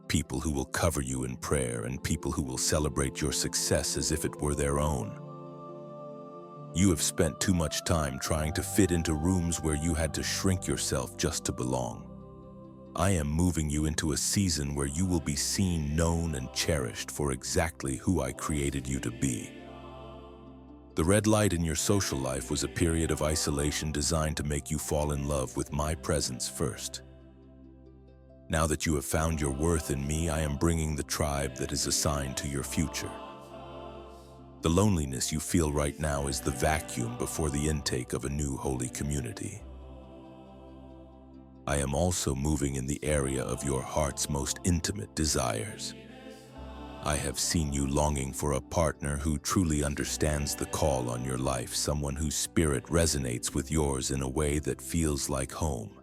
S1: people who will cover you in prayer, and people who will celebrate your success as if it were their own. You have spent too much time trying to fit into rooms where you had to shrink yourself just to belong. I am moving you into a season where you will be seen, known, and cherished for exactly who I created you to be. The red light in your social life was a period of isolation designed to make you fall in love with my presence first. Now that you have found your worth in me, I am bringing the tribe that is assigned to your future. The loneliness you feel right now is the vacuum before the intake of a new holy community. I am also moving in the area of your heart's most intimate desires. I have seen you longing for a partner who truly understands the call on your life, someone whose spirit resonates with yours in a way that feels like home.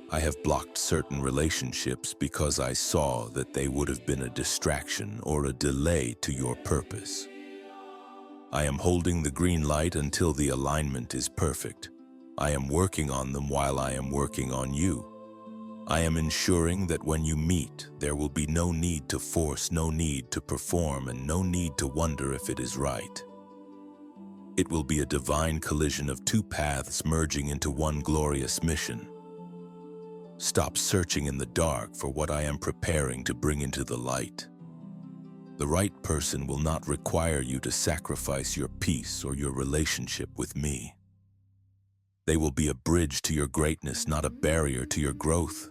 S1: I have blocked certain relationships because I saw that they would have been a distraction or a delay to your purpose. I am holding the green light until the alignment is perfect. I am working on them while I am working on you. I am ensuring that when you meet, there will be no need to force, no need to perform, and no need to wonder if it is right. It will be a divine collision of two paths merging into one glorious mission. Stop searching in the dark for what I am preparing to bring into the light. The right person will not require you to sacrifice your peace or your relationship with me. They will be a bridge to your greatness, not a barrier to your growth.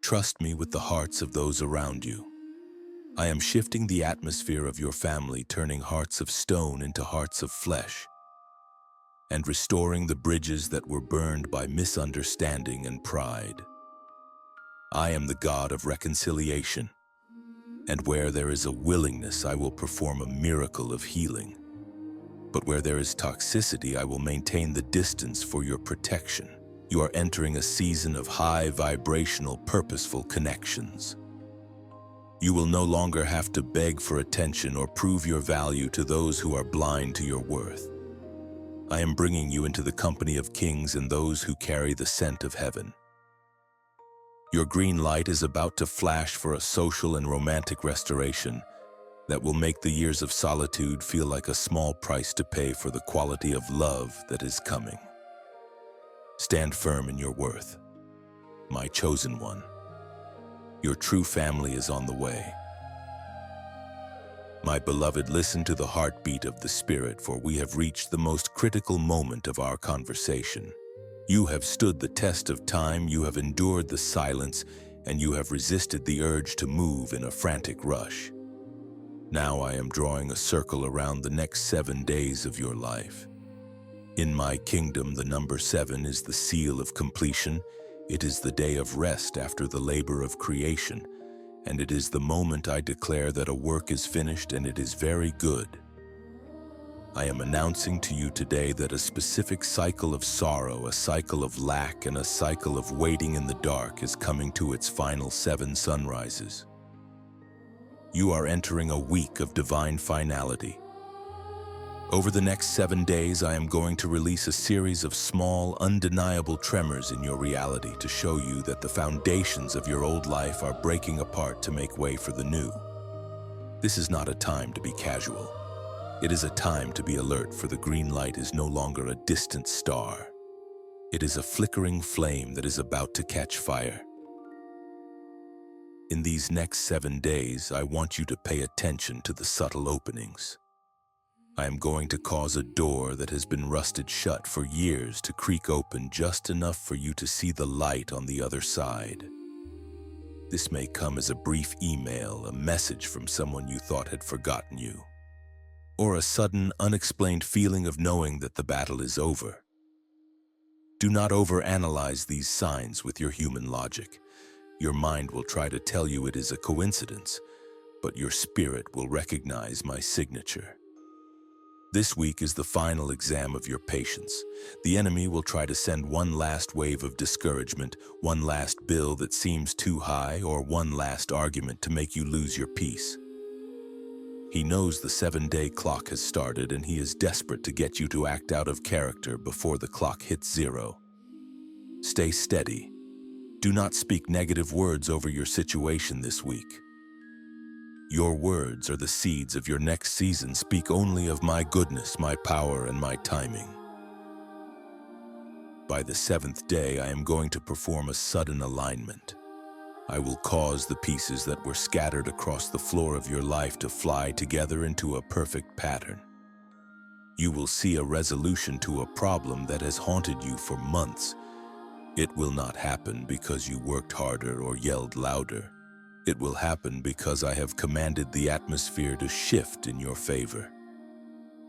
S1: Trust me with the hearts of those around you. I am shifting the atmosphere of your family, turning hearts of stone into hearts of flesh, and restoring the bridges that were burned by misunderstanding and pride. I am the God of reconciliation, and where there is a willingness, I will perform a miracle of healing. But where there is toxicity, I will maintain the distance for your protection. You are entering a season of high vibrational, purposeful connections. You will no longer have to beg for attention or prove your value to those who are blind to your worth. I am bringing you into the company of kings and those who carry the scent of heaven. Your green light is about to flash for a social and romantic restoration that will make the years of solitude feel like a small price to pay for the quality of love that is coming. Stand firm in your worth, my chosen one. Your true family is on the way. My beloved, listen to the heartbeat of the Spirit, for we have reached the most critical moment of our conversation. You have stood the test of time, you have endured the silence, and you have resisted the urge to move in a frantic rush. Now I am drawing a circle around the next 7 days of your life. In my kingdom, the number 7 is the seal of completion. It is the day of rest after the labor of creation, and it is the moment I declare that a work is finished and it is very good. I am announcing to you today that a specific cycle of sorrow, a cycle of lack, and a cycle of waiting in the dark is coming to its final 7 sunrises. You are entering a week of divine finality. Over the next 7 days, I am going to release a series of small, undeniable tremors in your reality to show you that the foundations of your old life are breaking apart to make way for the new. This is not a time to be casual. It is a time to be alert, for the green light is no longer a distant star. It is a flickering flame that is about to catch fire. In these next 7 days, I want you to pay attention to the subtle openings. I am going to cause a door that has been rusted shut for years to creak open just enough for you to see the light on the other side. This may come as a brief email, a message from someone you thought had forgotten you, or a sudden, unexplained feeling of knowing that the battle is over. Do not overanalyze these signs with your human logic. Your mind will try to tell you it is a coincidence, but your spirit will recognize my signature. This week is the final exam of your patience. The enemy will try to send one last wave of discouragement, one last bill that seems too high, or one last argument to make you lose your peace. He knows the 7-day clock has started, and he is desperate to get you to act out of character before the clock hits 0. Stay steady. Do not speak negative words over your situation this week. Your words are the seeds of your next season. Speak only of my goodness, my power, and my timing. By the 7th day, I am going to perform a sudden alignment. I will cause the pieces that were scattered across the floor of your life to fly together into a perfect pattern. You will see a resolution to a problem that has haunted you for months. It will not happen because you worked harder or yelled louder. It will happen because I have commanded the atmosphere to shift in your favor.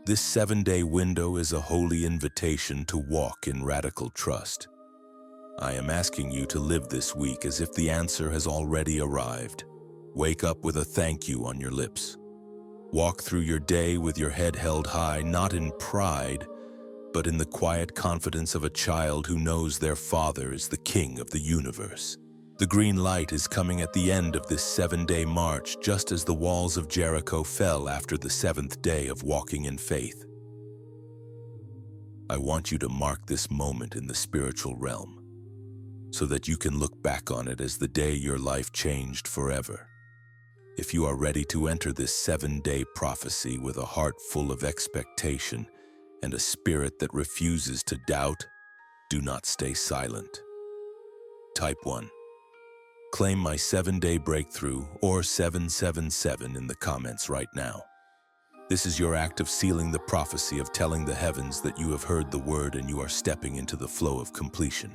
S1: This 7-day window is a holy invitation to walk in radical trust. I am asking you to live this week as if the answer has already arrived. Wake up with a thank you on your lips. Walk through your day with your head held high, not in pride, but in the quiet confidence of a child who knows their father is the king of the universe. The green light is coming at the end of this 7-day march, just as the walls of Jericho fell after the 7th day of walking in faith. I want you to mark this moment in the spiritual realm, so that you can look back on it as the day your life changed forever. If you are ready to enter this 7-day prophecy with a heart full of expectation and a spirit that refuses to doubt, do not stay silent. Type 1. Claim my 7-day breakthrough, or 777 in the comments right now. This is your act of sealing the prophecy, of telling the heavens that you have heard the word and you are stepping into the flow of completion.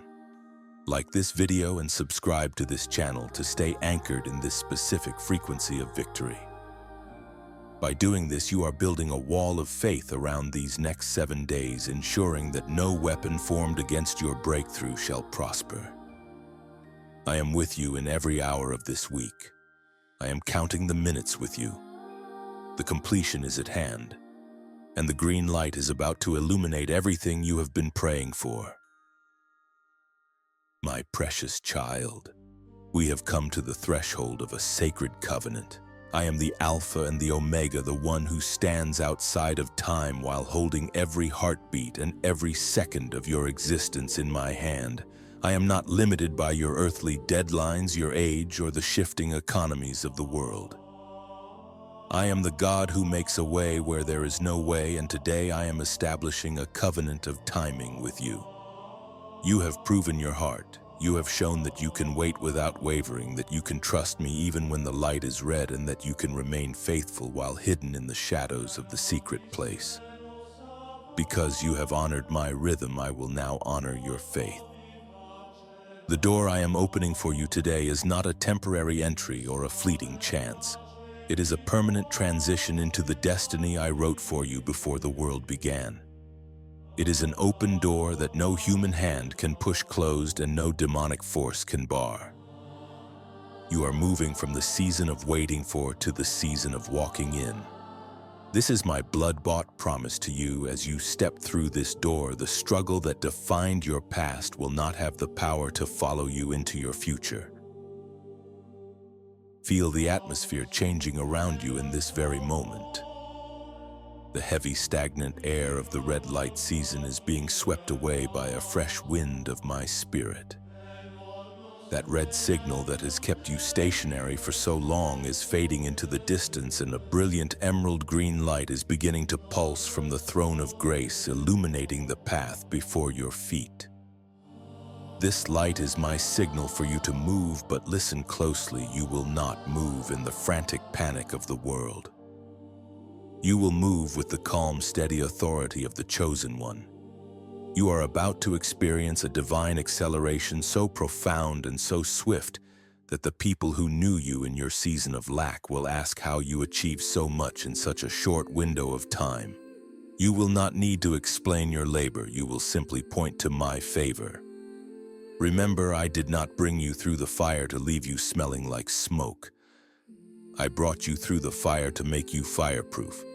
S1: Like this video and subscribe to this channel to stay anchored in this specific frequency of victory. By doing this, you are building a wall of faith around these next 7 days, ensuring that no weapon formed against your breakthrough shall prosper. I am with you in every hour of this week. I am counting the minutes with you. The completion is at hand, and the green light is about to illuminate everything you have been praying for. My precious child, we have come to the threshold of a sacred covenant. I am the Alpha and the Omega, the one who stands outside of time while holding every heartbeat and every second of your existence in my hand. I am not limited by your earthly deadlines, your age, or the shifting economies of the world. I am the God who makes a way where there is no way, and today I am establishing a covenant of timing with you. You have proven your heart. You have shown that you can wait without wavering, that you can trust me even when the light is red, and that you can remain faithful while hidden in the shadows of the secret place. Because you have honored my rhythm, I will now honor your faith. The door I am opening for you today is not a temporary entry or a fleeting chance. It is a permanent transition into the destiny I wrote for you before the world began. It is an open door that no human hand can push closed and no demonic force can bar. You are moving from the season of waiting for to the season of walking in. This is my blood-bought promise to you. As you step through this door, the struggle that defined your past will not have the power to follow you into your future. Feel the atmosphere changing around you in this very moment. The heavy, stagnant air of the red light season is being swept away by a fresh wind of my spirit. That red signal that has kept you stationary for so long is fading into the distance, and a brilliant emerald green light is beginning to pulse from the throne of grace, illuminating the path before your feet. This light is my signal for you to move, but listen closely. You will not move in the frantic panic of the world. You will move with the calm, steady authority of the Chosen One. You are about to experience a divine acceleration so profound and so swift that the people who knew you in your season of lack will ask how you achieved so much in such a short window of time. You will not need to explain your labor. You will simply point to my favor. Remember, I did not bring you through the fire to leave you smelling like smoke. I brought you through the fire to make you fireproof.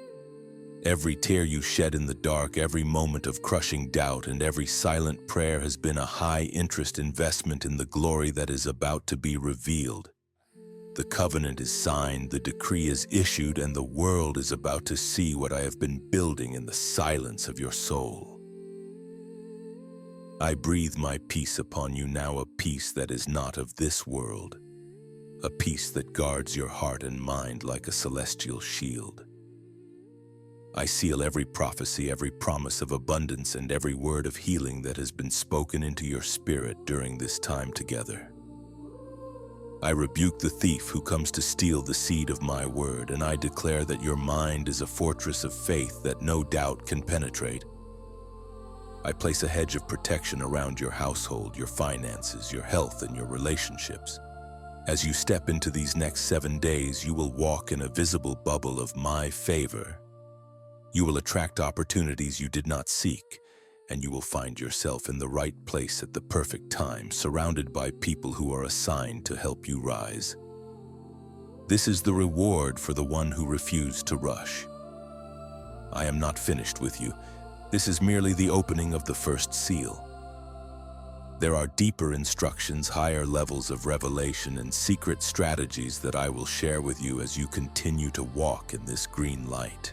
S1: Every tear you shed in the dark, every moment of crushing doubt, and every silent prayer has been a high-interest investment in the glory that is about to be revealed. The covenant is signed, the decree is issued, and the world is about to see what I have been building in the silence of your soul. I breathe my peace upon you now, a peace that is not of this world, a peace that guards your heart and mind like a celestial shield. I seal every prophecy, every promise of abundance, and every word of healing that has been spoken into your spirit during this time together. I rebuke the thief who comes to steal the seed of my word, and I declare that your mind is a fortress of faith that no doubt can penetrate. I place a hedge of protection around your household, your finances, your health, and your relationships. As you step into these next 7 days, you will walk in a visible bubble of my favor. You will attract opportunities you did not seek, and you will find yourself in the right place at the perfect time, surrounded by people who are assigned to help you rise. This is the reward for the one who refused to rush. I am not finished with you. This is merely the opening of the first seal. There are deeper instructions, higher levels of revelation, and secret strategies that I will share with you as you continue to walk in this green light.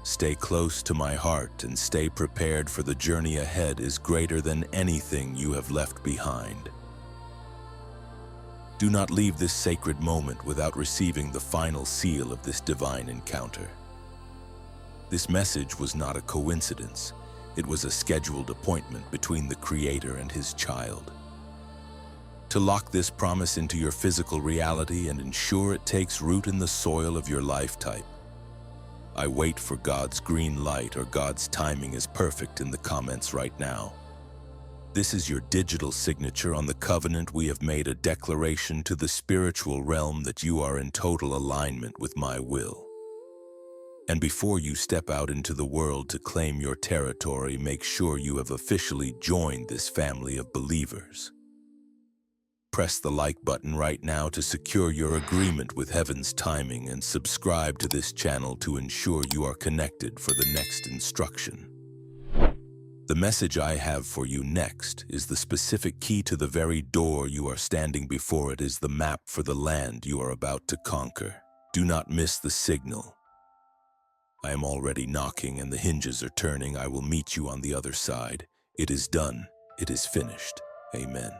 S1: Stay close to my heart and stay prepared, for the journey ahead is greater than anything you have left behind. Do not leave this sacred moment without receiving the final seal of this divine encounter. This message was not a coincidence. It was a scheduled appointment between the Creator and His child. To lock this promise into your physical reality and ensure it takes root in the soil of your life type, I wait for God's green light, or God's timing is perfect, in the comments right now. This is your digital signature on the covenant we have made, a declaration to the spiritual realm that you are in total alignment with my will. And before you step out into the world to claim your territory, make sure you have officially joined this family of believers. Press the like button right now to secure your agreement with heaven's timing, and subscribe to this channel to ensure you are connected for the next instruction. The message I have for you next is the specific key to the very door you are standing before. It is the map for the land you are about to conquer. Do not miss the signal. I am already knocking and the hinges are turning. I will meet you on the other side. It is done. It is finished. Amen.